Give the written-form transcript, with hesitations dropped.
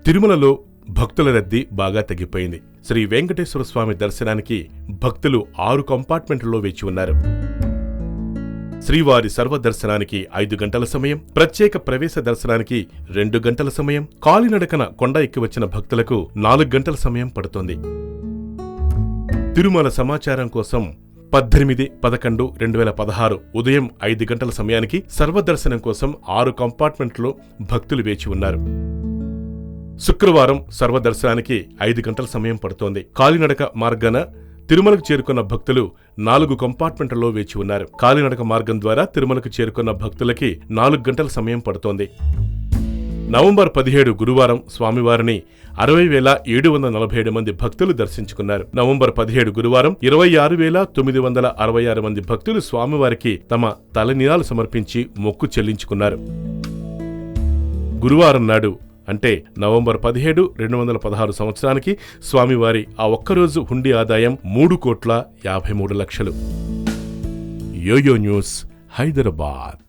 తిరుమలలో భక్తుల రద్దీ బాగా తగ్గిపోయింది. శ్రీ వెంకటేశ్వర స్వామి దర్శనానికి భక్తులు 6 కంపార్ట్మెంట్లలో వేచి ఉన్నారు. శ్రీవారి సర్వదర్శనానికి 5 గంటల సమయం, ప్రత్యేక ప్రవేశ దర్శనానికి 2 గంటల సమయం, కాలినడకన కొండ ఎక్కి వచ్చిన భక్తులకు 4 గంటల సమయం పడుతోంది. తిరుమల సమాచారం కోసం 18-11-2016 ఉదయం 5 గంటల సమయానికి సర్వదర్శనం కోసం 6 కంపార్ట్మెంట్లో భక్తులు వేచి ఉన్నారు. శుక్రవారం సర్వదర్శనానికి 5 గంటల సమయం పడుతోంది. కాలినడక మార్గాన తిరుమలకు చేరుకున్న భక్తులు 4 కంపార్ట్మెంట్లలో వేచి ఉన్నారు. కాలినడక మార్గం ద్వారా తిరుమలకు చేరుకున్న భక్తులకి 4 గంటల సమయం పడుతోంది. నవంబర్ 17 గురువారం స్వామివారిని 60,747 మంది భక్తులు దర్శించుకున్నారు. నవంబర్ 17 గురువారం 26,966 మంది భక్తులు స్వామివారికి తమ తలనీలాలు సమర్పించి మొక్కు చెల్లించుకున్నారు. గురువారం నాడు అంటే నవంబర్ 17, 2016 సంవత్సరానికి స్వామివారి ఆ ఒక్కరోజు హుండీ ఆదాయం 3,53,00,000. Yoyo News, Hyderabad.